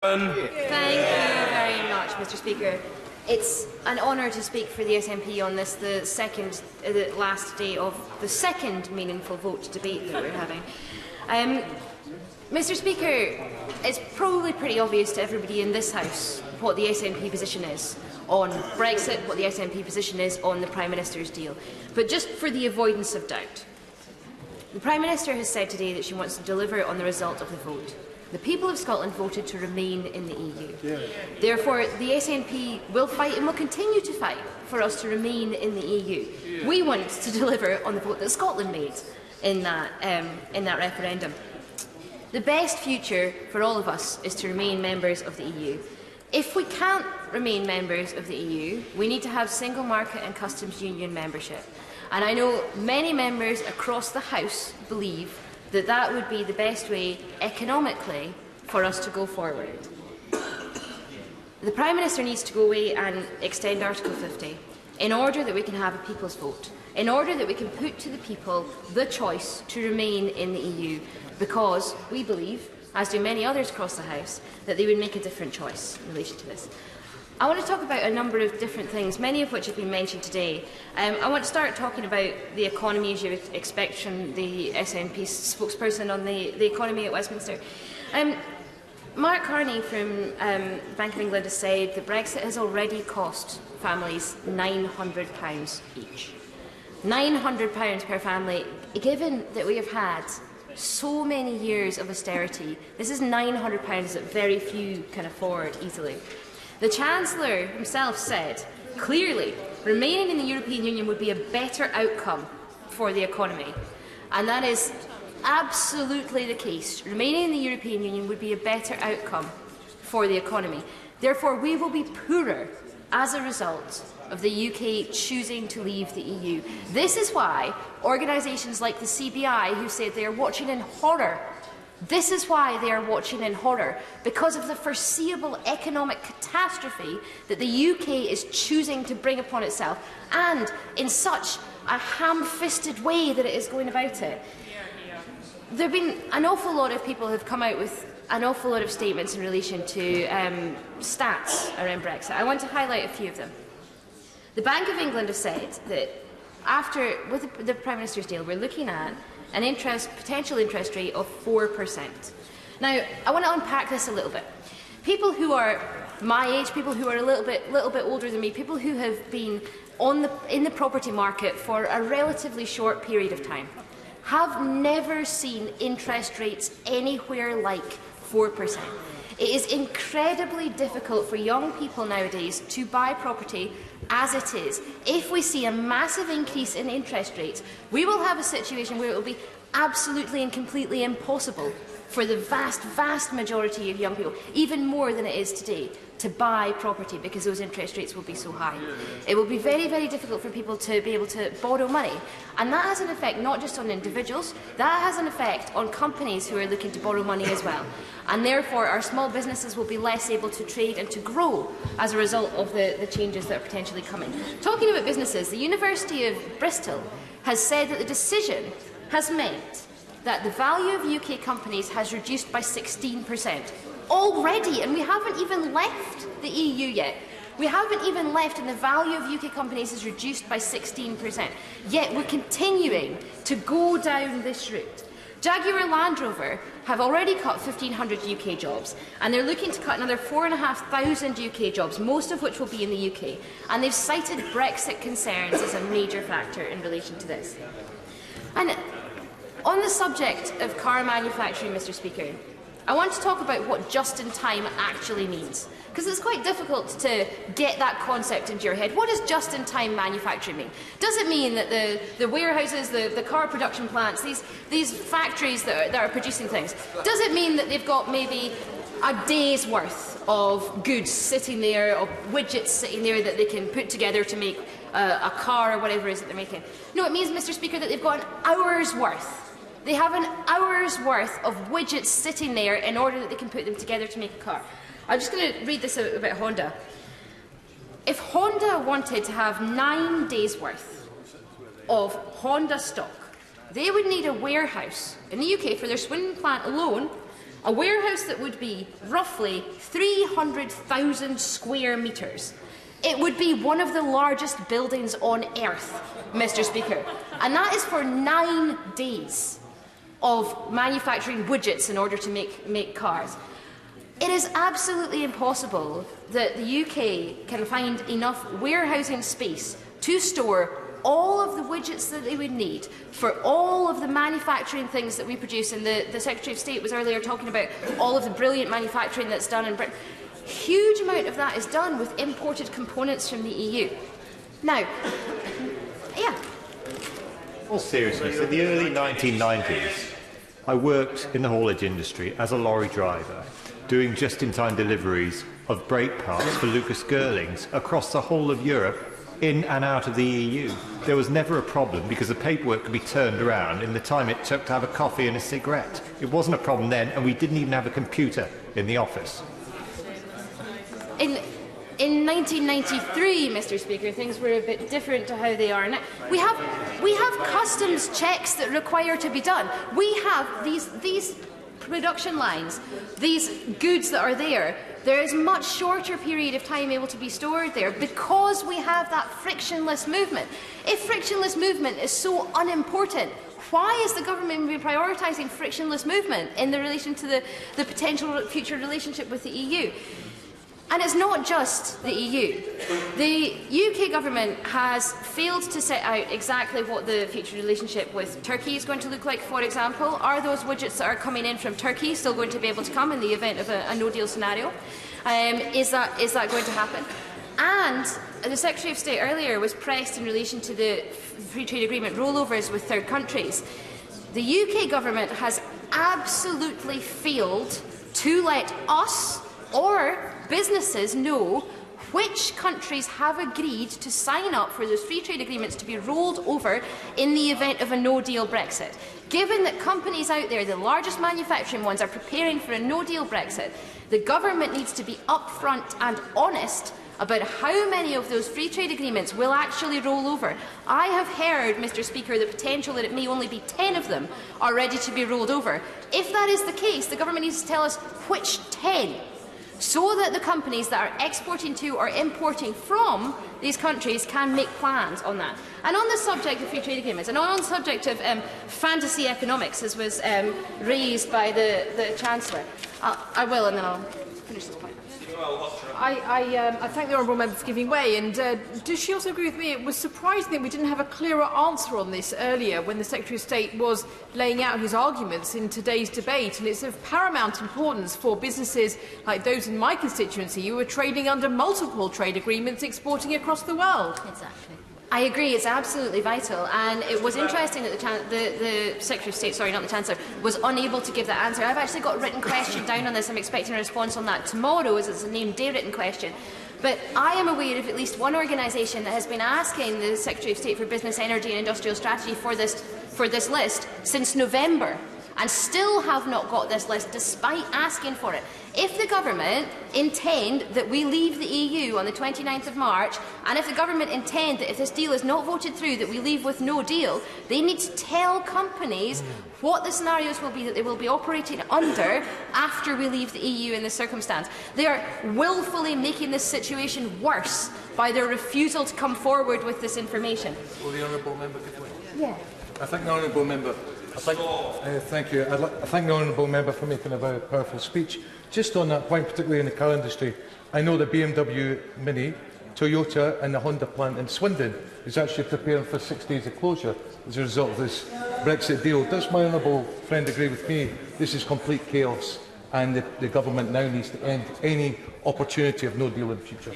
Thank you very much, Mr. Speaker. It's an honour to speak for the SNP on this, the last day of the second meaningful vote debate that we're having. Mr. Speaker, it's probably pretty obvious to everybody in this House what the SNP position is on Brexit, what the SNP position is on the Prime Minister's deal. But just for the avoidance of doubt, the Prime Minister has said today that she wants to deliver on the result of the vote. The people of Scotland voted to remain in the EU. Therefore, the SNP will fight and will continue to fight for us to remain in the EU. We want to deliver on the vote that Scotland made in that referendum. The best future for all of us is to remain members of the EU. If we can't remain members of the EU, we need to have single market and customs union membership. And I know many members across the House believe that that would be the best way economically for us to go forward. The Prime Minister needs to go away and extend Article 50 in order that we can have a people's vote, in order that we can put to the people the choice to remain in the EU, because we believe, as do many others across the House, that they would make a different choice in relation to this. I want to talk about a number of different things, many of which have been mentioned today. I want to start talking about the economy, as you would expect from the SNP spokesperson on the economy at Westminster. Mark Carney from Bank of England has said that Brexit has already cost families £900 each. £900 per family, given that we have had so many years of austerity. This is £900 that very few can afford easily. The Chancellor himself said clearly remaining in the European Union would be a better outcome for the economy, and that is absolutely the case. Remaining in the European Union would be a better outcome for the economy. Therefore, we will be poorer as a result of the UK choosing to leave the EU. This is why organisations like the CBI, who said they are watching in horror, this is why they are watching in horror, because of the foreseeable economic catastrophe that the UK is choosing to bring upon itself, and in such a ham-fisted way that it is going about it. There have been an awful lot of people who have come out with an awful lot of statements in relation to stats around Brexit. I want to highlight a few of them. The Bank of England has said that with the Prime Minister's deal, we're looking at an potential interest rate of 4%. Now, I want to unpack this a little bit. People who are my age, people who are a little bit older than me, people who have been in the property market for a relatively short period of time, have never seen interest rates anywhere like 4%. It is incredibly difficult for young people nowadays to buy property as it is. If we see a massive increase in interest rates, we will have a situation where it will be absolutely and completely impossible for the vast majority of young people, even more than it is today, to buy property because those interest rates will be so high. It will be very difficult for people to be able to borrow money. And that has an effect not just on individuals, that has an effect on companies who are looking to borrow money as well. And therefore, our small businesses will be less able to trade and to grow as a result of the changes that are potentially coming. Talking about businesses, the University of Bristol has said that the decision has meant that the value of UK companies has reduced by 16% already, and we haven't even left the EU yet. We haven't even left, and the value of UK companies is reduced by 16%. Yet we're continuing to go down this route. Jaguar Land Rover have already cut 1,500 UK jobs, and they're looking to cut another 4,500 UK jobs, most of which will be in the UK. And they've cited Brexit concerns as a major factor in relation to this. And on the subject of car manufacturing, Mr. Speaker, I want to talk about what just-in-time actually means, because it's quite difficult to get that concept into your head. What does just-in-time manufacturing mean? Does it mean that the warehouses, the car production plants, these factories that are producing things, does it mean that they've got maybe a day's worth of goods sitting there, of widgets sitting there that they can put together to make a car or whatever it is that they're making? No, it means, Mr. Speaker, that they've got an hour's worth. They have an hour's worth of widgets sitting there in order that they can put them together to make a car. I'm just going to read this about Honda. If Honda wanted to have 9 days' worth of Honda stock, they would need a warehouse in the UK for their Swindon plant alone A warehouse that would be roughly 300,000 square metres. It would be one of the largest buildings on earth, Mr. Speaker. And that is for 9 days of manufacturing widgets in order to make cars. It is absolutely impossible that the UK can find enough warehousing space to store all of the widgets that they would need for all of the manufacturing things that we produce. And the Secretary of State was earlier talking about all of the brilliant manufacturing that's done in Britain. Huge amount of that is done with imported components from the EU. Now, yeah. All seriousness, in the early 1990s, I worked in the haulage industry as a lorry driver, doing just-in-time deliveries of brake parts for Lucas Girlings across the whole of Europe, in and out of the EU. There was never a problem because the paperwork could be turned around in the time it took to have a coffee and a cigarette. It wasn't a problem then, and we didn't even have a computer in the office. In 1993, Mr. Speaker, things were a bit different to how they are now. We have customs checks that require to be done. We have these production lines, these goods that are there. There is much shorter period of time able to be stored there because we have that frictionless movement. If frictionless movement is so unimportant, why is the government prioritising frictionless movement in relation to the potential future relationship with the EU? And it's not just the EU. The UK government has failed to set out exactly what the future relationship with Turkey is going to look like, for example. Are those widgets that are coming in from Turkey still going to be able to come in the event of a no-deal scenario? Is that going to happen? And the Secretary of State earlier was pressed in relation to the free trade agreement rollovers with third countries. The UK government has absolutely failed to let us or businesses know which countries have agreed to sign up for those free trade agreements to be rolled over in the event of a no-deal Brexit. Given that companies out there, the largest manufacturing ones, are preparing for a no-deal Brexit, the government needs to be upfront and honest about how many of those free trade agreements will actually roll over. I have heard, Mr. Speaker, the potential that it may only be 10 of them are ready to be rolled over. If that is the case, the government needs to tell us which 10, so that the companies that are exporting to or importing from these countries can make plans on that. And on the subject of free trade agreements, and on the subject of fantasy economics, as was raised by the Chancellor, I will, and then I'll finish this point. I thank the honourable member for giving way. And does she also agree with me? It was surprising that we didn't have a clearer answer on this earlier when the Secretary of State was laying out his arguments in today's debate. And it's of paramount importance for businesses like those in my constituency who are trading under multiple trade agreements exporting across the world. Exactly. I agree, it's absolutely vital, and it was interesting that the Secretary of State, sorry, not the Chancellor, was unable to give that answer. I've actually got a written question down on this. I'm expecting a response on that tomorrow, as it's a named day written question. But I am aware of at least one organisation that has been asking the Secretary of State for Business, Energy and Industrial Strategy for this list since November, and still have not got this list despite asking for it. If the government intend that we leave the EU on the 29th of March, and if the government intend that if this deal is not voted through that we leave with no deal, they need to tell companies what the scenarios will be that they will be operating under after we leave the EU in this circumstance. They are willfully making this situation worse by their refusal to come forward with this information. Will the honourable member give way? Yeah. I thank the honourable member. Thank you. I thank the honourable member for making a very powerful speech. Just on that point, particularly in the car industry, I know the BMW Mini, Toyota and the Honda plant in Swindon is actually preparing for 6 days of closure as a result of this Brexit deal. Does my honourable friend agree with me? This is complete chaos, and the government now needs to end any opportunity of no deal in the future.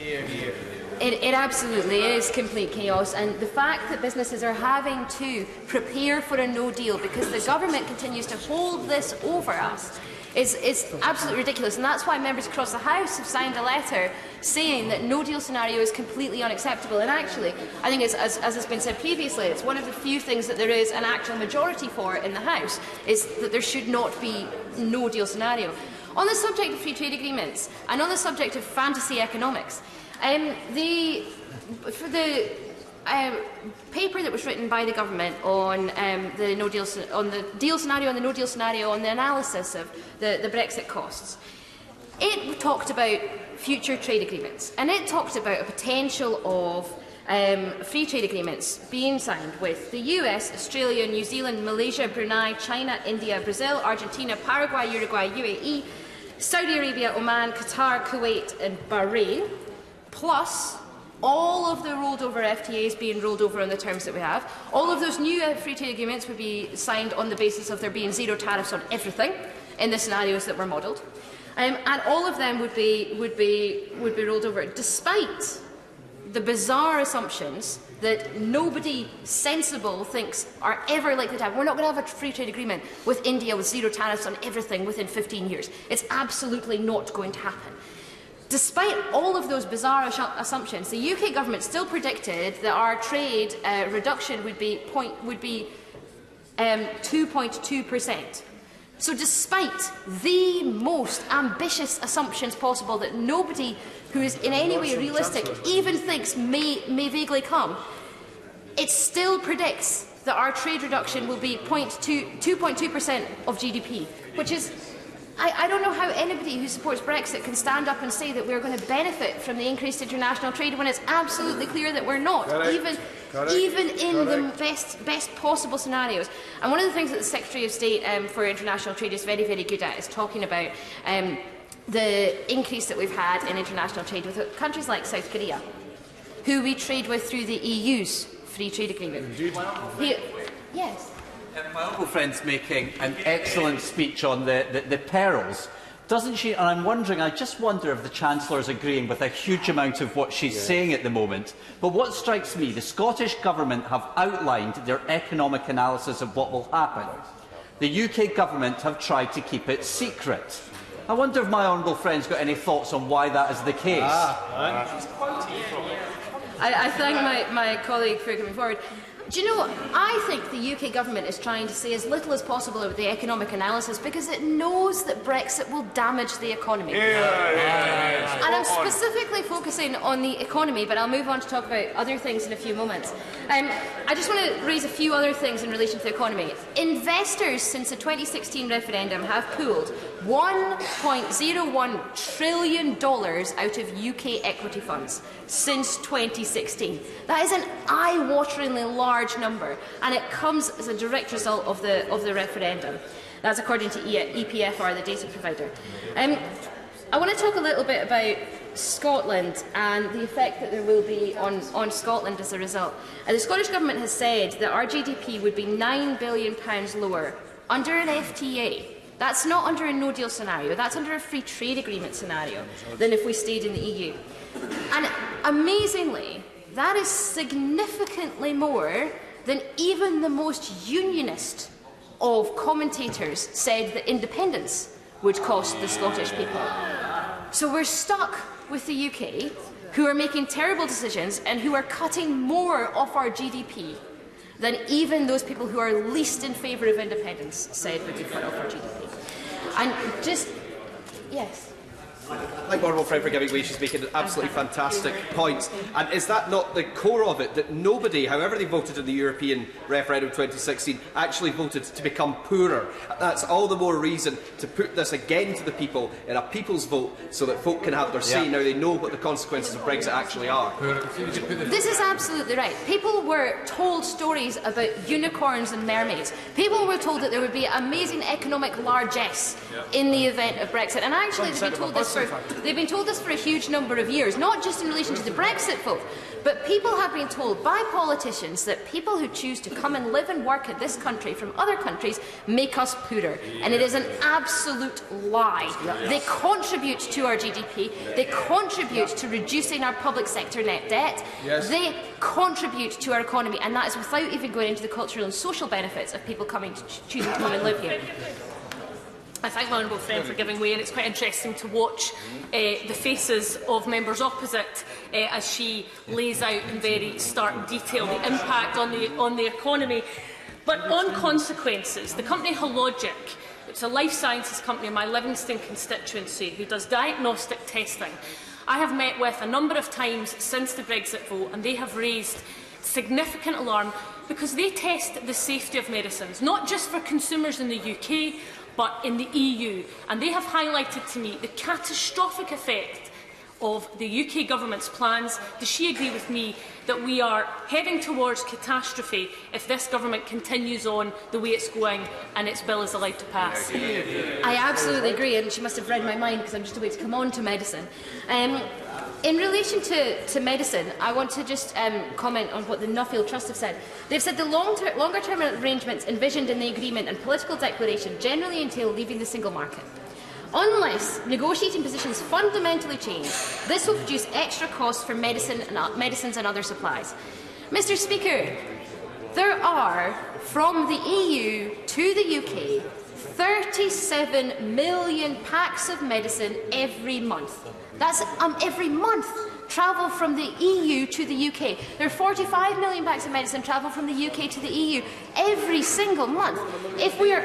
It absolutely is complete chaos, and the fact that businesses are having to prepare for a no deal because the government continues to hold this over us is absolutely ridiculous, and that's why members across the House have signed a letter saying that no deal scenario is completely unacceptable. And actually, I think as has been said previously, it's one of the few things that there is an actual majority for in the House, is that there should not be no deal scenario. On the subject of free trade agreements for the paper that was written by the government on the no-deal on the deal scenario, on the no-deal scenario, on the analysis of the Brexit costs. It talked about future trade agreements, and it talked about a potential of free trade agreements being signed with the US, Australia, New Zealand, Malaysia, Brunei, China, India, Brazil, Argentina, Paraguay, Uruguay, UAE, Saudi Arabia, Oman, Qatar, Kuwait and Bahrain, plus all of the rolled over FTAs being rolled over on the terms that we have. All of those new free trade agreements would be signed on the basis of there being zero tariffs on everything in the scenarios that were modelled. And all of them would be rolled over, despite the bizarre assumptions that nobody sensible thinks are ever likely to happen. We're not going to have a free trade agreement with India with zero tariffs on everything within 15 years. It's absolutely not going to happen. Despite all of those bizarre assumptions, the UK government still predicted that our trade reduction would be 2.2%. So despite the most ambitious assumptions possible that nobody who is in any way realistic even thinks may vaguely come, it still predicts that our trade reduction will be 2.2% of GDP, which is, I don't know how anybody who supports Brexit can stand up and say that we're going to benefit from the increased international trade when it's absolutely clear that we're not, even in the best possible scenarios. And one of the things that the Secretary of State for International Trade is very, very good at is talking about the increase that we've had in international trade with countries like South Korea, who we trade with through the EU's free trade agreement. Yes. My honourable friend's making an excellent speech on the perils, doesn't she? And I'm wondering, I just wonder if the Chancellor is agreeing with a huge amount of what she's saying at the moment. But what strikes me, the Scottish Government have outlined their economic analysis of what will happen. The UK Government have tried to keep it secret. I wonder if my honourable friend's got any thoughts on why that is the case. I thank my colleague for coming forward. Do you know, I think the UK government is trying to say as little as possible about the economic analysis because it knows that Brexit will damage the economy. And I'm specifically focusing on the economy, but I'll move on to talk about other things in a few moments. I just want to raise a few other things in relation to the economy. Investors since the 2016 referendum have pooled $1.01 trillion out of UK equity funds since 2016. That is an eye-wateringly large number, and it comes as a direct result of the referendum. That's according to EPFR, the data provider. I want to talk a little bit about Scotland and the effect that there will be on Scotland as a result. The Scottish Government has said that our GDP would be £9 billion lower under an FTA. That's not under a no-deal scenario, that's under a free trade agreement scenario than if we stayed in the EU. And amazingly, that is significantly more than even the most unionist of commentators said that independence would cost the Scottish people. So we're stuck with the UK, who are making terrible decisions and who are cutting more off our GDP than even those people who are least in favour of independence said would be cut off our GDP. And just, yes. Thank the honourable friend for giving way. She's making an absolutely fantastic point. And is that not the core of it, that nobody, however they voted in the European referendum 2016, actually voted to become poorer? That's all the more reason to put this again to the people in a people's vote so that folk can have their say. Now they know what the consequences of Brexit actually are. This is absolutely right. People were told stories about unicorns and mermaids. People were told that there would be amazing economic largesse in the event of Brexit. And actually they've been told this for a huge number of years, not just in relation to the Brexit vote, but people have been told by politicians that people who choose to come and live and work in this country from other countries make us poorer. And it is an absolute lie. They contribute to our GDP, they contribute to reducing our public sector net debt, they contribute to our economy, and that is without even going into the cultural and social benefits of people choosing to come and live here. I thank my honourable friend for giving way, and it's quite interesting to watch the faces of members opposite as she lays out in very stark detail the impact on the economy. But on consequences, the company Hologic, it's a life sciences company in my Livingston constituency who does diagnostic testing, I have met with a number of times since the Brexit vote, and they have raised significant alarm because they test the safety of medicines, not just for consumers in the UK, but in the EU. And they have highlighted to me the catastrophic effect of the UK government's plans. Does she agree with me that we are heading towards catastrophe if this government continues on the way it's going and its bill is allowed to pass? I absolutely agree, and she must have read my mind because I'm just about to come on to medicine. In relation to medicine, I want to just comment on what the Nuffield Trust have said. They've said the longer-term arrangements envisioned in the agreement and political declaration generally entail leaving the single market. Unless negotiating positions fundamentally change, this will produce extra costs for medicines and other supplies. Mr. Speaker, there are, from the EU to the UK, 37 million packs of medicine every month. That's every month travel from the EU to the UK. There are 45 million packs of medicine travel from the UK to the EU every single month. If we are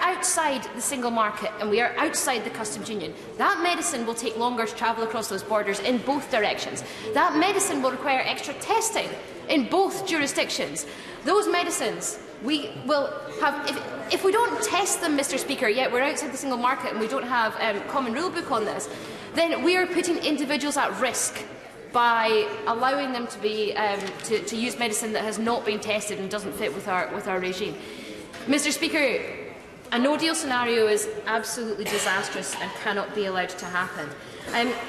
outside the single market and we are outside the customs union, that medicine will take longer to travel across those borders in both directions. That medicine will require extra testing in both jurisdictions. Those medicines we will have, if we don't test them, Mr. Speaker, yet we're outside the single market and we don't have common rule book on this, then we are putting individuals at risk by allowing them to be to use medicine that has not been tested and doesn't fit with our regime. Mr. Speaker, a no-deal scenario is absolutely disastrous and cannot be allowed to happen.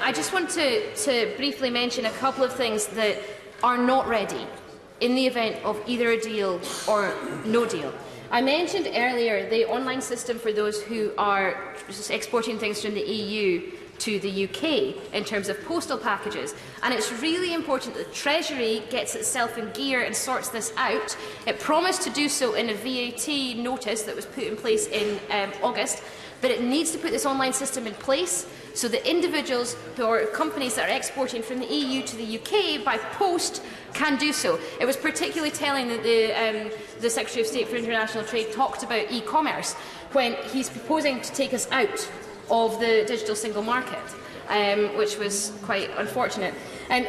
I just want to briefly mention a couple of things that are not ready in the event of either a deal or no deal. I mentioned earlier the online system for those who are exporting things from the EU to the UK in terms of postal packages, and it's really important that the Treasury gets itself in gear and sorts this out. It promised to do so in a VAT notice that was put in place in August, but it needs to put this online system in place so that individuals or companies that are exporting from the EU to the UK by post can do so. It was particularly telling that the Secretary of State for International Trade talked about e-commerce when he's proposing to take us out of the digital single market, which was quite unfortunate.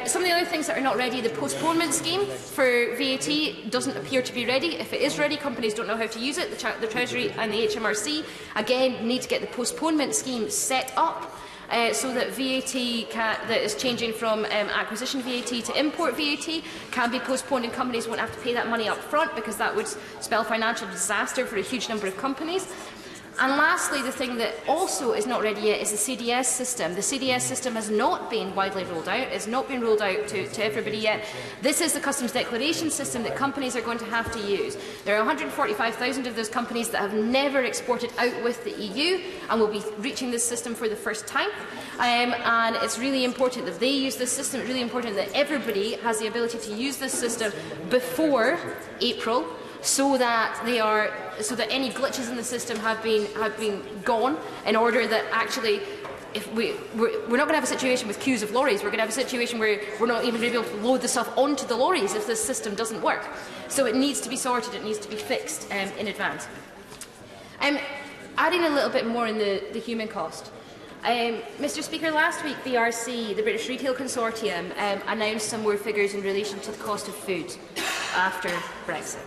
Some of the other things that are not ready, the postponement scheme for VAT doesn't appear to be ready. If it is ready, companies don't know how to use it. The Treasury and the HMRC, again, need to get the postponement scheme set up so that VAT that is changing from acquisition VAT to import VAT can be postponed and companies won't have to pay that money up front, because that would spell financial disaster for a huge number of companies. And lastly, the thing that also is not ready yet is the CDS system. The CDS system has not been widely rolled out. It's not been rolled out to everybody yet. This is the customs declaration system that companies are going to have to use. There are 145,000 of those companies that have never exported out with the EU and will be reaching this system for the first time. And it's really important that they use this system. It's really important that everybody has the ability to use this system before April, so that any glitches in the system have been gone, in order that actually, if we're not going to have a situation with queues of lorries. We're going to have a situation where we're not even going to be able to load the stuff onto the lorries if this system doesn't work. So it needs to be sorted. It needs to be fixed in advance. Adding a little bit more in the human cost. Mr. Speaker, last week BRC, the British Retail Consortium, announced some more figures in relation to the cost of food after Brexit.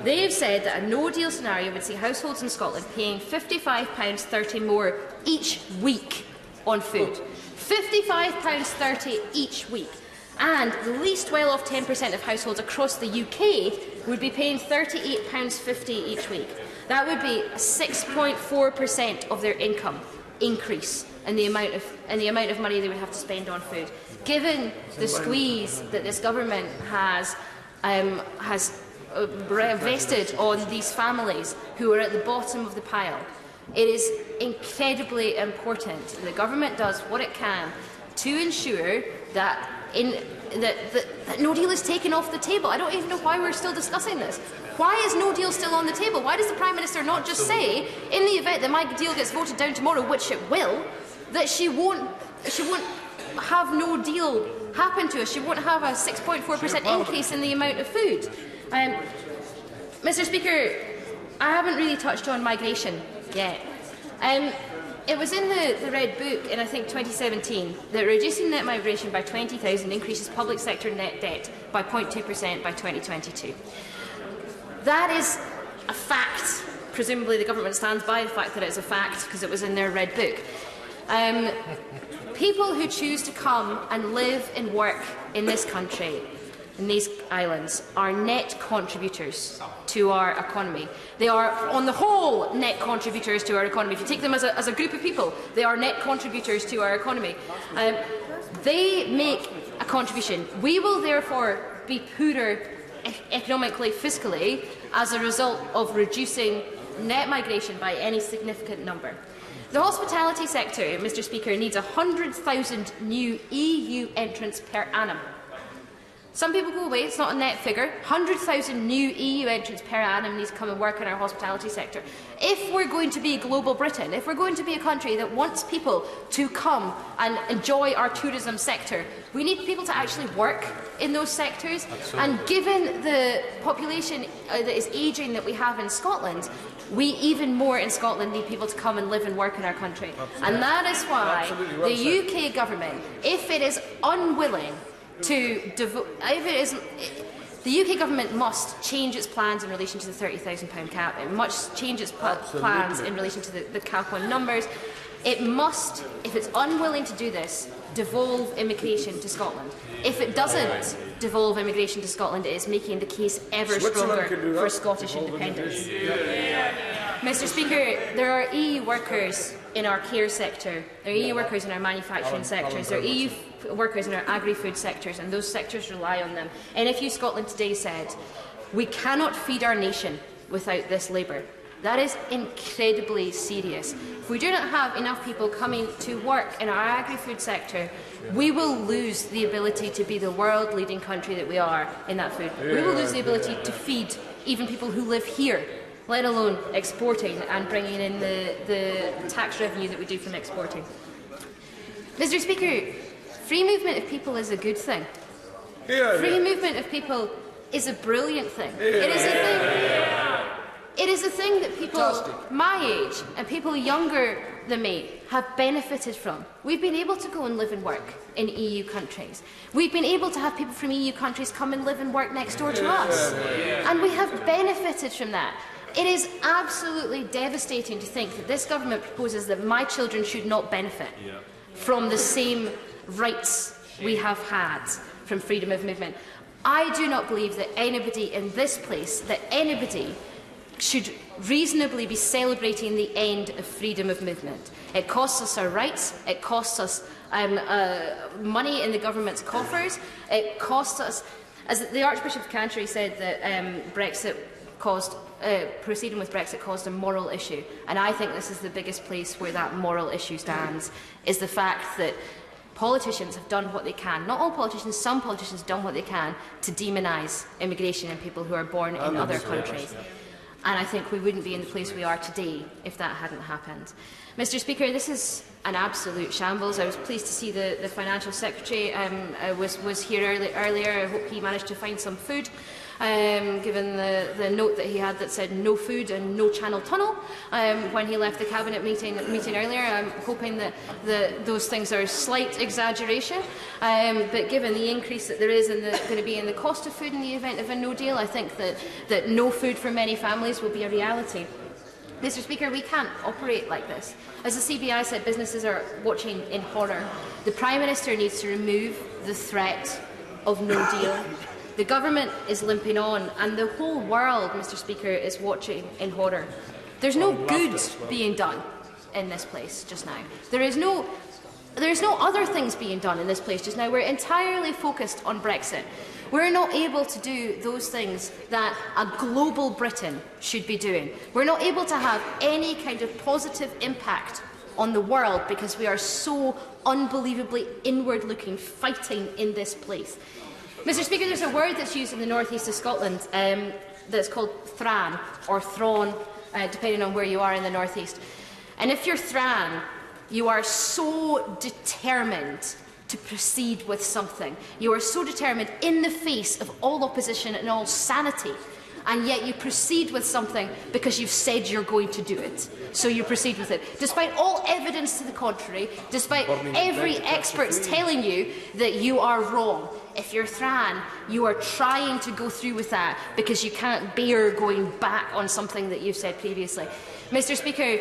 They have said that a no-deal scenario would see households in Scotland paying £55.30 more each week on food. £55.30 each week. And the least well-off 10% of households across the UK would be paying £38.50 each week. That would be 6.4% of their income increase in the amount of money they would have to spend on food. Given the squeeze that this government has vested on these families who are at the bottom of the pile, it is incredibly important that the government does what it can to ensure that that no deal is taken off the table. I don't even know why we're still discussing this. Why is no deal still on the table? Why does the Prime Minister not just say, in the event that my deal gets voted down tomorrow, which it will, that she won't have no deal happen to us? She won't have a 6.4% increase in the amount of food. Mr. Speaker, I haven't really touched on migration yet. It was in the Red Book in, I think, 2017 that reducing net migration by 20,000 increases public sector net debt by 0.2% by 2022. That is a fact. Presumably the government stands by the fact that it's a fact because it was in their Red Book. People who choose to come and live and work in this country, in these islands, are net contributors to our economy. They are, on the whole, net contributors to our economy. If you take them as a group of people, they are net contributors to our economy. They make a contribution. We will therefore be poorer economically, fiscally, as a result of reducing net migration by any significant number. The hospitality sector, Mr. Speaker, needs 100,000 new EU entrants per annum. Some people go away, it's not a net figure. 100,000 new EU entrants per annum need to come and work in our hospitality sector. If we're going to be global Britain, if we're going to be a country that wants people to come and enjoy our tourism sector, we need people to actually work in those sectors. Absolutely. And given the population that is ageing that we have in Scotland, we even more in Scotland need people to come and live and work in our country. Absolutely. And that is why the UK government, if it is unwilling to the UK government must change its plans in relation to the £30,000 cap. It must change its plans in relation to the cap on numbers. It must, if it's unwilling to do this, devolve immigration to Scotland. If it doesn't devolve immigration to Scotland, it is making the case ever stronger for Scottish independence. Mr. Speaker, there are EU workers in our care sector, there are EU workers in our manufacturing sectors, there are EU workers in our agri-food sectors, and those sectors rely on them. NFU Scotland today said, we cannot feed our nation without this labour. That is incredibly serious. If we do not have enough people coming to work in our agri-food sector, we will lose the ability to be the world-leading country that we are in that food. We will lose the ability to feed even people who live here, let alone exporting and bringing in the tax revenue that we do from exporting. Mr. Speaker, free movement of people is a good thing. Free movement of people is a brilliant thing. It is a thing that people my age and people younger than me have benefited from. We've been able to go and live and work in EU countries. We've been able to have people from EU countries come and live and work next door to us. And we have benefited from that. It is absolutely devastating to think that this government proposes that my children should not benefit from the same rights we have had from freedom of movement. I do not believe that anybody in this place, that anybody should reasonably be celebrating the end of freedom of movement. It costs us our rights, it costs us money in the government's coffers, it costs us, as the Archbishop of Canterbury said, that Brexit caused, proceeding with Brexit caused a moral issue, and I think this is the biggest place where that moral issue stands, is the fact that politicians have done what they can, not all politicians, some politicians have done what they can to demonise immigration and people who are born in other countries. And I think we wouldn't be in the place we are today if that hadn't happened. Mr. Speaker, this is an absolute shambles. I was pleased to see the Financial Secretary was here earlier. I hope he managed to find some food, given the note that he had that said no food and no Channel Tunnel when he left the Cabinet meeting earlier. I'm hoping that those things are a slight exaggeration, but given the increase that there is going to be in the cost of food in the event of a no deal, I think that no food for many families will be a reality. Mr. Speaker, we can't operate like this. As the CBI said, businesses are watching in horror. The Prime Minister needs to remove the threat of no deal. The government is limping on, and the whole world, Mr. Speaker, is watching in horror. There's no good being done in this place just now. There is no other things being done in this place just now. We're entirely focused on Brexit. We're not able to do those things that a global Britain should be doing. We're not able to have any kind of positive impact on the world because we are so unbelievably inward-looking, fighting in this place. Mr. Speaker, there's a word that's used in the northeast of Scotland that's called thran, or thrawn, depending on where you are in the northeast. And if you're thran, you are so determined to proceed with something. You are so determined in the face of all opposition and all sanity. and yet you proceed with something because you've said you're going to do it. So you proceed with it, despite all evidence to the contrary, despite every expert telling you that you are wrong. If you're Thran, you are trying to go through with that because you can't bear going back on something that you've said previously. Mr. Speaker,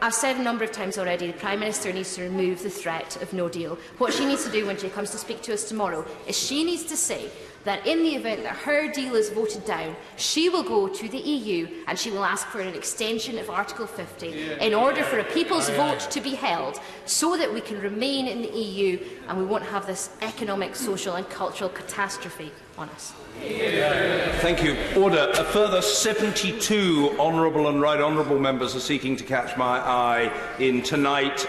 I've said a number of times already, the Prime Minister needs to remove the threat of no deal. What she needs to do when she comes to speak to us tomorrow is she needs to say that in the event that her deal is voted down, she will go to the EU and she will ask for an extension of Article 50 in order for a people's vote to be held so that we can remain in the EU and we won't have this economic, social and cultural catastrophe on us. Thank you. Order. A further 72 honourable and right honourable members are seeking to catch my eye in tonight.